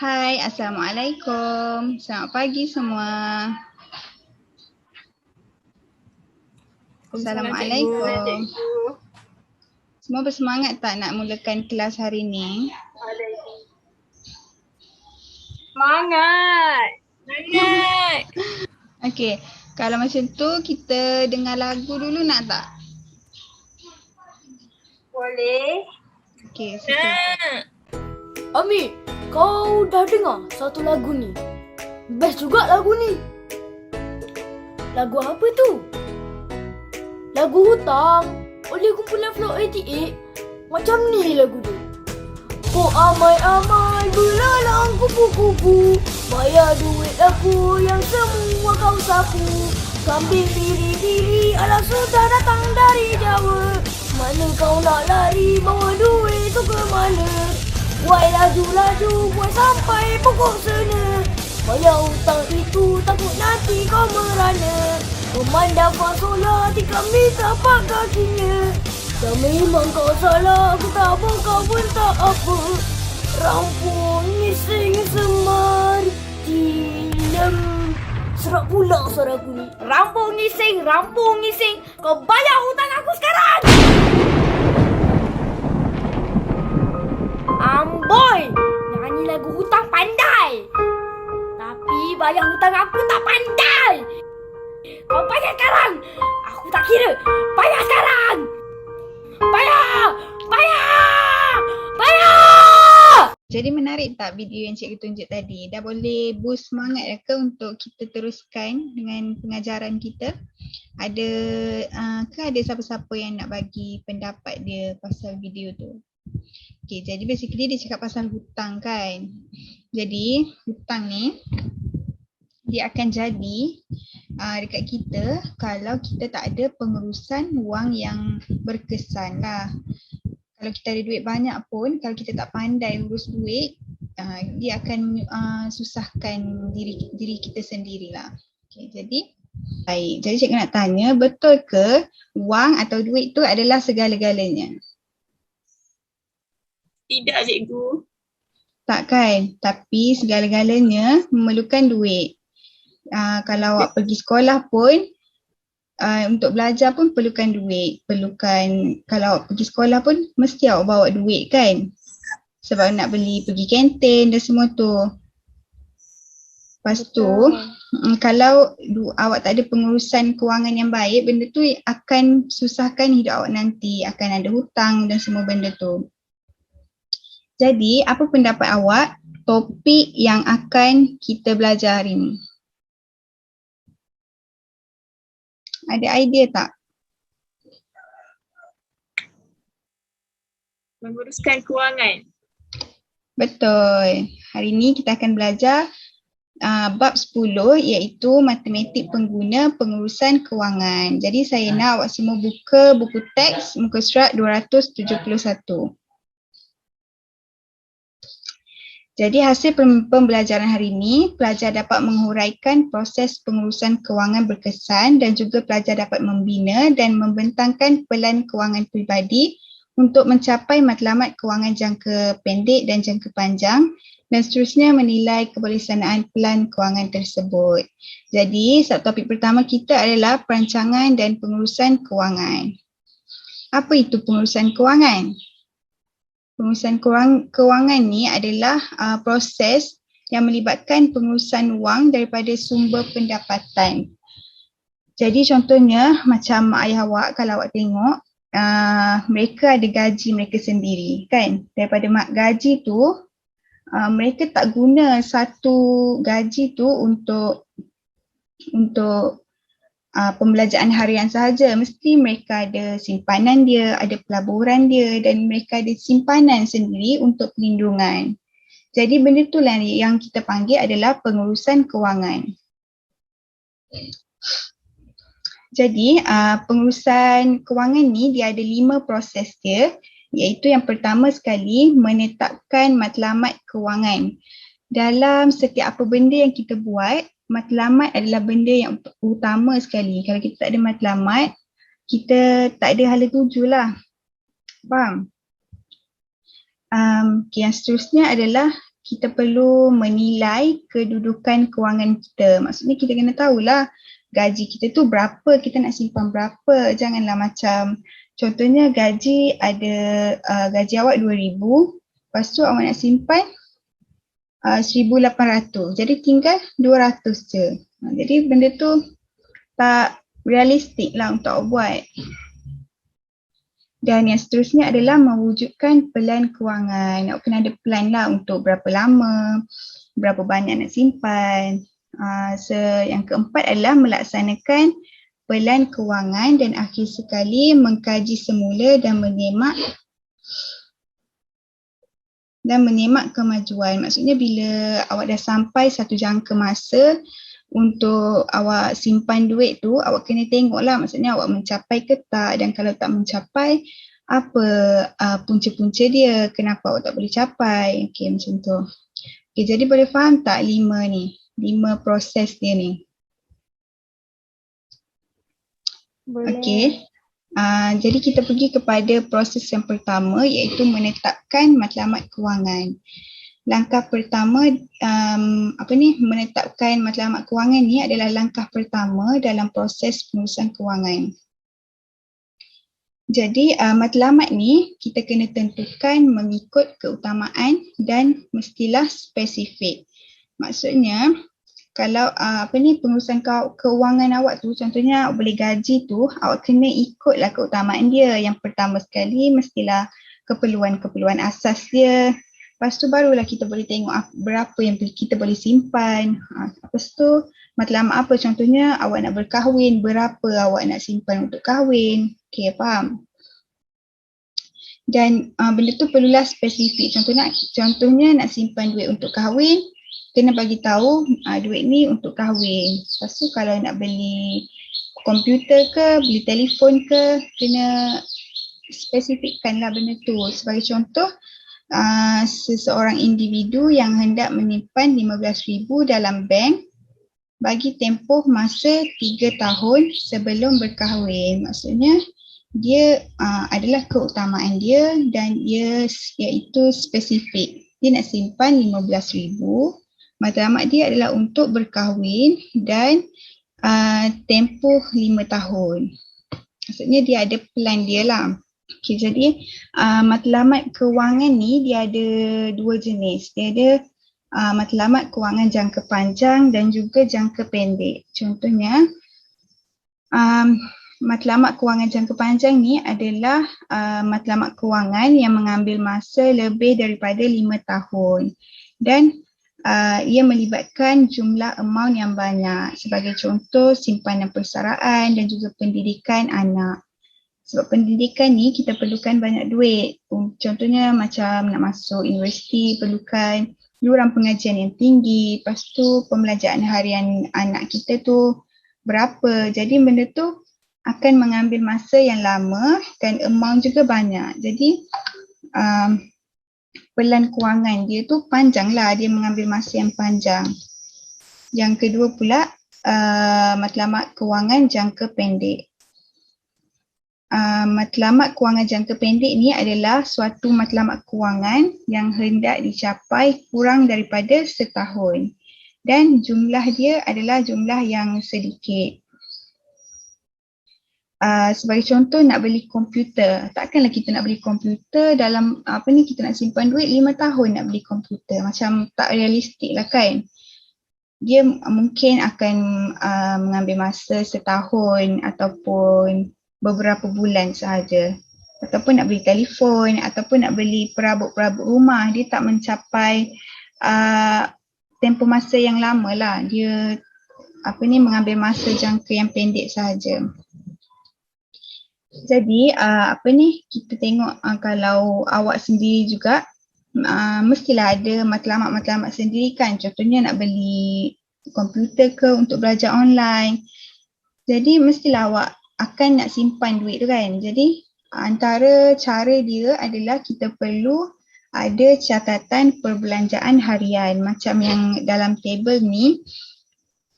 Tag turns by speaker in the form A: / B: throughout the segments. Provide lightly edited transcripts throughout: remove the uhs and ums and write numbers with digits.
A: Hai, Assalamualaikum. Selamat pagi semua. Assalamualaikum. Semua bersemangat tak nak mulakan kelas hari ni?
B: Semangat! Semangat!
A: Okey, kalau macam tu kita dengar lagu dulu nak tak?
B: Boleh.
A: Okey, suka.
C: Ami, kau dah dengar satu lagu ni? Best juga lagu ni. Lagu apa tu? Lagu Hutang oleh kumpulan Flow 88. Macam ni lagu dia. Oh amai-amai belalang kupu-kupu, bayar duit aku yang semua kau sapu. Kambing biri-biri alah sudah datang dari Jawa. Mana kau nak lari bawa duit tu ke mana? Wai laju-laju buat sampai pokok sana. Bayar hutang itu takut nanti kau merana. Memandang fasola 3 meter pak kakinya. Dan memang kau salah, aku tak mau kau pun tak apa. Rampung ngising semar dilam. Serak pula suara aku ni. Rampung ngising. Kau bayar hutang aku sekarang. Amboi, nyanyi lagu hutang pandai. Tapi bayar hutang aku tak pandai. Kau bayar sekarang. Aku tak kira. Bayar sekarang. Bayar!
A: Jadi menarik tak video yang cikgu tunjuk tadi? Dah boleh boost semangat dah ke untuk kita teruskan dengan pengajaran kita? Ada ada siapa-siapa yang nak bagi pendapat dia pasal video tu? Okay, jadi basically dia cakap pasal hutang kan. Jadi hutang ni dia akan jadi dekat kita kalau kita tak ada pengurusan wang yang berkesan lah. Kalau kita ada duit banyak pun, kalau kita tak pandai urus duit, dia akan susahkan diri kita sendirilah. Okay, jadi baik. Jadi cikgu nak tanya, betul ke wang atau duit tu adalah segala-galanya?
B: Tidak, cikgu.
A: Tak kan? Tapi segala-galanya memerlukan duit. Kalau awak pergi sekolah pun, untuk belajar pun perlukan duit. Kalau awak pergi sekolah pun mesti awak bawa duit kan? Sebab nak pergi kantin dan semua tu. Lepas tu, kalau awak tak ada pengurusan kewangan yang baik, benda tu akan susahkan hidup awak nanti. Akan ada hutang dan semua benda tu. Jadi, apa pendapat awak topik yang akan kita belajar hari ni? Ada idea tak?
B: Menguruskan kewangan.
A: Betul. Hari ni kita akan belajar bab 10 iaitu matematik pengguna pengurusan kewangan. Jadi saya nak awak semua buka buku teks muka surat 271. Jadi hasil pembelajaran hari ini, pelajar dapat menghuraikan proses pengurusan kewangan berkesan dan juga pelajar dapat membina dan membentangkan pelan kewangan peribadi untuk mencapai matlamat kewangan jangka pendek dan jangka panjang dan seterusnya menilai keberlaksanaan pelan kewangan tersebut. Jadi subtopik pertama kita adalah perancangan dan pengurusan kewangan. Apa itu pengurusan kewangan? Pengurusan kewangan ni adalah proses yang melibatkan pengurusan wang daripada sumber pendapatan. Jadi contohnya macam mak ayah awak, kalau awak tengok mereka ada gaji mereka sendiri kan. Daripada gaji tu mereka tak guna satu gaji tu untuk pembelanjaan harian sahaja. Mesti mereka ada simpanan dia, ada pelaburan dia dan mereka ada simpanan sendiri untuk perlindungan. Jadi benda tu lah yang kita panggil adalah pengurusan kewangan. Jadi pengurusan kewangan ni dia ada 5 proses dia, iaitu yang pertama sekali menetapkan matlamat kewangan. Dalam setiap apa benda yang kita buat, matlamat adalah benda yang utama sekali. Kalau kita tak ada matlamat, kita tak ada hala tuju lah. Faham? Yang seterusnya adalah kita perlu menilai kedudukan kewangan kita. Maksudnya kita kena tahulah gaji kita tu berapa, kita nak simpan berapa. Janganlah macam contohnya gaji ada gaji awak 2,000, lepas tu awak nak simpan 1,800. Jadi tinggal 200 je. Jadi benda tu tak realistik lah untuk awak buat. Dan yang seterusnya adalah mewujudkan pelan kewangan. Awak kena ada plan lah untuk berapa lama, berapa banyak nak simpan. Yang keempat adalah melaksanakan pelan kewangan dan akhir sekali mengkaji semula dan menyemak kemajuan. Maksudnya bila awak dah sampai satu jangka masa untuk awak simpan duit tu, awak kena tengoklah maksudnya awak mencapai ke tak, dan kalau tak mencapai, apa punca-punca dia, kenapa awak tak boleh capai. Okey, macam tu. Okey, jadi boleh faham tak 5 proses dia ni?
B: Boleh.
A: Okey. Jadi kita pergi kepada proses yang pertama, iaitu menetapkan matlamat kewangan. Langkah pertama, menetapkan matlamat kewangan ni adalah langkah pertama dalam proses pengurusan kewangan. Jadi matlamat ni kita kena tentukan mengikut keutamaan dan mestilah spesifik. Maksudnya kalau pengurusan kewangan awak tu, contohnya awak boleh gaji tu, awak kena ikutlah keutamaan dia. Yang pertama sekali mestilah keperluan asas dia. Lepas tu barulah kita boleh tengok berapa yang kita boleh simpan. Lepas tu matlamat apa, contohnya awak nak berkahwin, berapa awak nak simpan untuk kahwin. Okey, faham? Dan benda tu perlulah spesifik. Contohnya nak simpan duit untuk kahwin, kena bagi tahu duit ni untuk kahwin. Lepas tu kalau nak beli komputer ke, beli telefon ke, kena spesifikkanlah benda tu. Sebagai contoh, seseorang individu yang hendak menyimpan 15,000 dalam bank bagi tempoh masa 3 tahun sebelum berkahwin. Maksudnya dia adalah keutamaan dia dan iaitu spesifik. Dia nak simpan 15,000, matlamat dia adalah untuk berkahwin dan tempoh 5 tahun. Maksudnya dia ada plan dia lah. Okay, jadi matlamat kewangan ni dia ada 2 jenis. Dia ada matlamat kewangan jangka panjang dan juga jangka pendek. Contohnya matlamat kewangan jangka panjang ni adalah matlamat kewangan yang mengambil masa lebih daripada 5 tahun dan ia melibatkan jumlah amount yang banyak. Sebagai contoh, simpanan persaraan dan juga pendidikan anak. Sebab pendidikan ni kita perlukan banyak duit. Contohnya macam nak masuk universiti perlukan yuran pengajian yang tinggi. Lepas tu pembelajaran harian anak kita tu berapa. Jadi benda tu akan mengambil masa yang lama dan amount juga banyak. Jadi pelan kewangan dia tu panjang lah. Dia mengambil masa yang panjang. Yang kedua pula matlamat kewangan jangka pendek. Matlamat kewangan jangka pendek ni adalah suatu matlamat kewangan yang hendak dicapai kurang daripada setahun dan jumlah dia adalah jumlah yang sedikit. Sebagai contoh, nak beli komputer. Takkanlah kita nak beli komputer dalam kita nak simpan duit 5 tahun nak beli komputer. Macam tak realistik lah kan. Dia mungkin akan mengambil masa setahun ataupun beberapa bulan sahaja. Ataupun nak beli telefon, ataupun nak beli perabot-perabot rumah, dia tak mencapai tempoh masa yang lama lah. Dia mengambil masa jangka yang pendek sahaja. Jadi kita tengok kalau awak sendiri juga mestilah ada matlamat-matlamat sendiri kan. Contohnya nak beli komputer ke untuk belajar online. Jadi mestilah awak akan nak simpan duit tu kan. Jadi antara cara dia adalah kita perlu ada catatan perbelanjaan harian macam yang dalam table ni.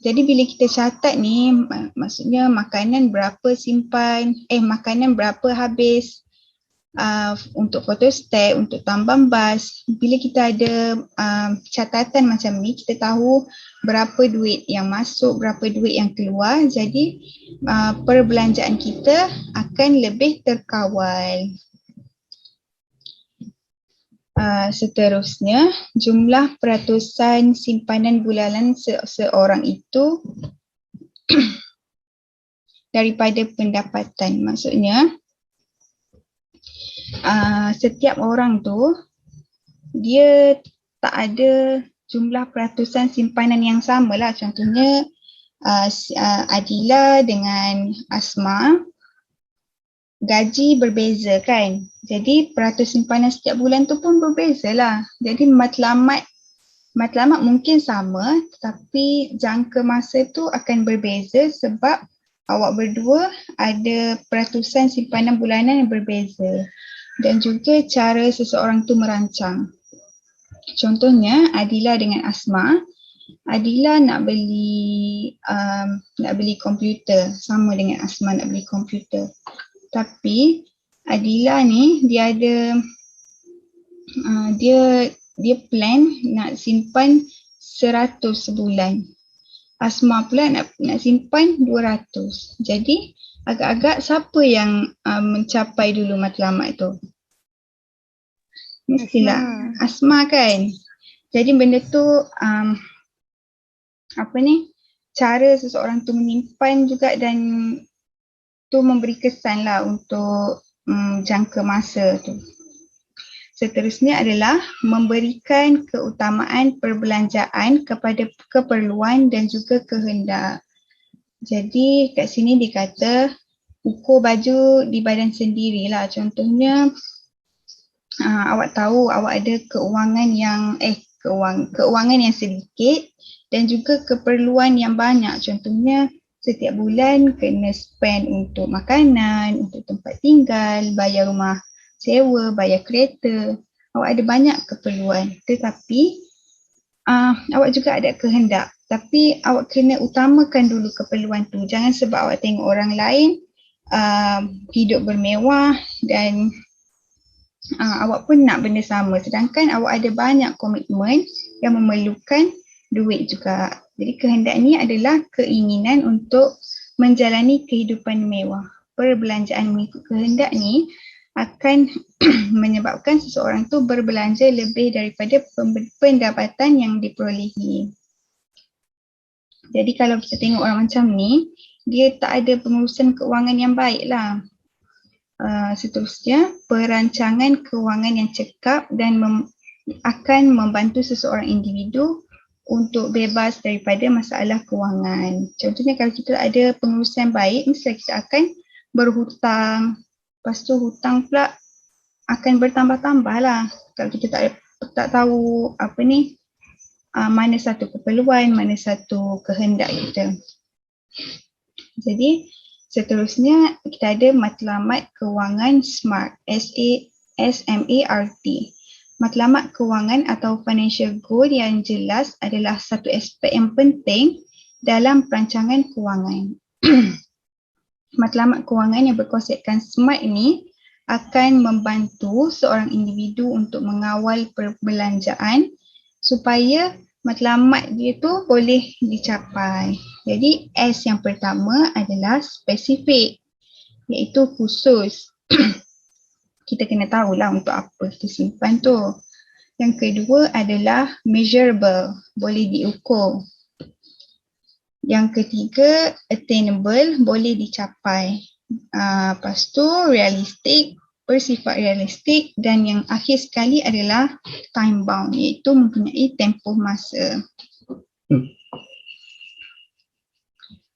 A: Jadi bila kita catat ni maksudnya makanan berapa simpan, makanan berapa habis, untuk photostat, untuk tambang bas. Bila kita ada catatan macam ni, kita tahu berapa duit yang masuk, berapa duit yang keluar. Jadi perbelanjaan kita akan lebih terkawal. Seterusnya, jumlah peratusan simpanan bulanan seorang itu daripada pendapatan. Maksudnya, setiap orang tu dia tak ada jumlah peratusan simpanan yang sama lah. Contohnya Adila dengan Asma gaji berbeza kan. Jadi peratus simpanan setiap bulan tu pun berbeza lah. Jadi matlamat mungkin sama tapi jangka masa tu akan berbeza sebab awak berdua ada peratusan simpanan bulanan yang berbeza. Dan juga cara seseorang tu merancang. Contohnya Adila dengan Asma. Adila nak beli komputer, sama dengan Asma nak beli komputer. Tapi Adila ni dia ada dia plan nak simpan 100 sebulan. Asma pula nak simpan 200. Jadi agak-agak siapa yang mencapai dulu matlamat tu? Mestilah Asma kan. Jadi benda tu cara seseorang tu menyimpan juga dan tu memberi kesan lah untuk jangka masa tu. Seterusnya adalah memberikan keutamaan perbelanjaan kepada keperluan dan juga kehendak. Jadi kat sini dikata ukur baju di badan sendirilah. Contohnya awak tahu awak ada keuangan yang sedikit dan juga keperluan yang banyak. Contohnya setiap bulan kena spend untuk makanan, untuk tempat tinggal, bayar rumah sewa, bayar kereta. Awak ada banyak keperluan tetapi awak juga ada kehendak. Tapi awak kena utamakan dulu keperluan tu. Jangan sebab awak tengok orang lain hidup bermewah dan awak pun nak benda sama. Sedangkan awak ada banyak komitmen yang memerlukan duit juga. Jadi kehendak ni adalah keinginan untuk menjalani kehidupan mewah. Perbelanjaan mengikut kehendak ni akan menyebabkan seseorang tu berbelanja lebih daripada pendapatan yang diperolehi. Jadi kalau kita tengok orang macam ni, dia tak ada pengurusan keuangan yang baik lah. Seterusnya, perancangan keuangan yang cekap dan akan membantu seseorang individu untuk bebas daripada masalah kewangan. Contohnya kalau kita ada pengurusan baik, mestilah kita akan berhutang. Lepas tu hutang pula akan bertambah-tambah lah. Kalau kita tak tahu mana satu keperluan, mana satu kehendak kita. Jadi seterusnya kita ada matlamat kewangan SMART, S-A-S-M-A-R-T. Matlamat kewangan atau financial goal yang jelas adalah satu aspek yang penting dalam perancangan kewangan. Matlamat kewangan yang berkonsepkan SMART ini akan membantu seorang individu untuk mengawal perbelanjaan supaya matlamat dia tu boleh dicapai. Jadi S yang pertama adalah spesifik, iaitu khusus. Kita kena tahulah untuk apa kita simpan tu. Yang kedua adalah measurable, boleh diukur. Yang ketiga attainable, boleh dicapai. Lepas tu realistic, bersifat realistik, dan yang akhir sekali adalah time bound, iaitu mempunyai tempoh masa.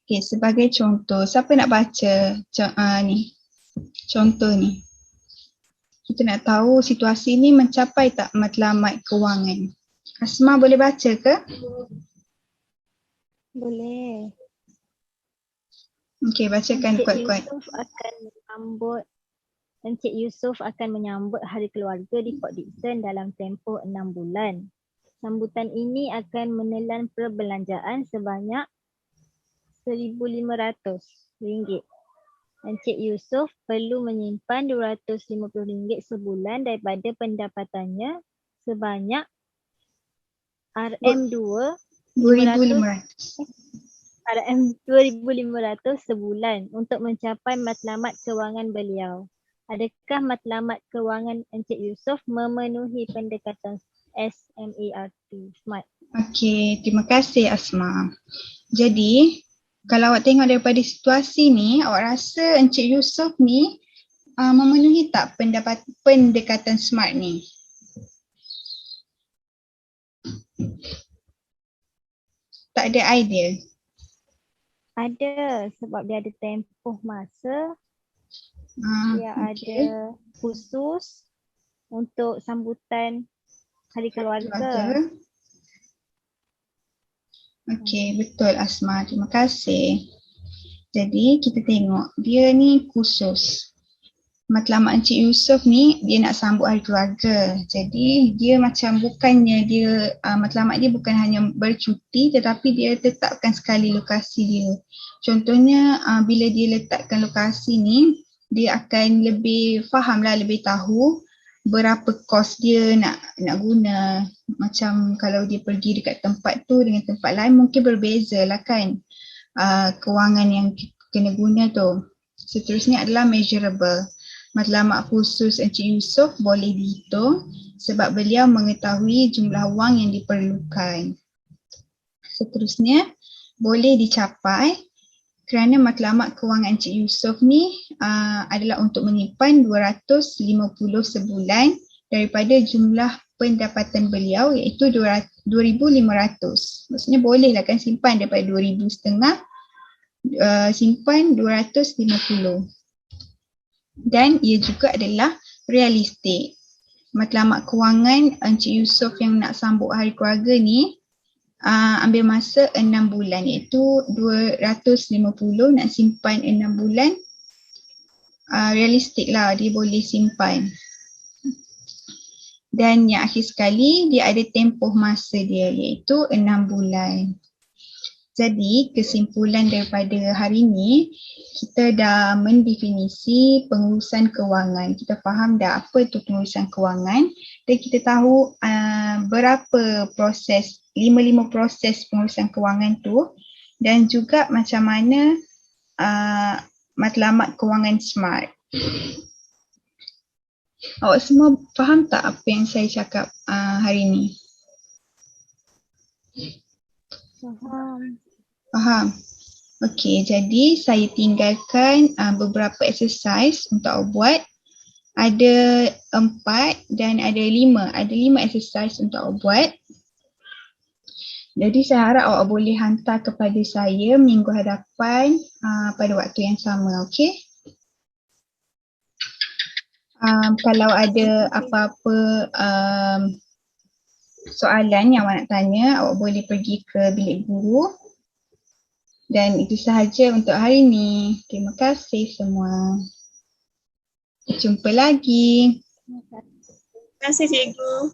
A: Okay, sebagai contoh, siapa nak baca contoh ni? Kita nak tahu situasi ni mencapai tak matlamat kewangan. Asma boleh baca ke?
B: Boleh.
A: Okey, bacakan kuat-kuat.
B: Encik Yusof akan menyambut Hari Keluarga di Port Dickson dalam tempoh 6 bulan. Sambutan ini akan menelan perbelanjaan sebanyak RM1,500. Encik Yusof perlu menyimpan RM250 sebulan daripada pendapatannya sebanyak RM2
A: RM2,500.
B: RM2,500 sebulan untuk mencapai matlamat kewangan beliau. Adakah matlamat kewangan Encik Yusof memenuhi pendekatan SMART? SMART.
A: Okey, terima kasih Asma. Jadi, kalau awak tengok daripada situasi ni, awak rasa Encik Yusof ni memenuhi tak pendekatan SMART ni? Tak ada idea?
B: Ada, sebab dia ada tempoh masa, dia ada khusus untuk sambutan Hari Keluarga.
A: Okey, betul Asma. Terima kasih. Jadi kita tengok dia ni khusus. Matlamat Encik Yusof ni dia nak sambut Hari Keluarga. Jadi dia macam bukannya dia matlamat dia bukan hanya bercuti tetapi dia tetapkan sekali lokasi dia. Contohnya bila dia letakkan lokasi ni, dia akan lebih faham lah, lebih tahu berapa kos dia nak guna. Macam kalau dia pergi dekat tempat tu dengan tempat lain mungkin berbeza lah kan kewangan yang kena guna tu. Seterusnya adalah measurable. Matlamat khusus Encik Yusof boleh dihitung sebab beliau mengetahui jumlah wang yang diperlukan. Seterusnya boleh dicapai kerana matlamat kewangan Encik Yusof ni adalah untuk menyimpan 250 sebulan daripada jumlah pendapatan beliau iaitu 2,500. Maksudnya bolehlah kan simpan daripada 2,500 simpan 250. Dan ia juga adalah realistik. Matlamat kewangan Encik Yusof yang nak sambut Hari Keluarga ni ambil masa 6 bulan iaitu 250 nak simpan 6 bulan. Realistik lah, dia boleh simpan. Dan yang akhir sekali dia ada tempoh masa dia iaitu 6 bulan. Jadi kesimpulan daripada hari ni, kita dah mendefinisi pengurusan kewangan. Kita faham dah apa itu pengurusan kewangan dan kita tahu berapa proses, 5 proses pengurusan kewangan tu dan juga macam mana matlamat kewangan SMART. Awak semua faham tak apa yang saya cakap hari ni? Faham? Okey, jadi saya tinggalkan beberapa exercise untuk awak buat. Ada 4 dan ada 5. Ada 5 exercise untuk awak buat. Jadi saya harap awak boleh hantar kepada saya minggu hadapan pada waktu yang sama, okey? Kalau ada apa-apa soalan yang awak nak tanya, awak boleh pergi ke bilik guru. Dan itu sahaja untuk hari ini. Terima kasih semua. Jumpa lagi.
D: Terima kasih cikgu.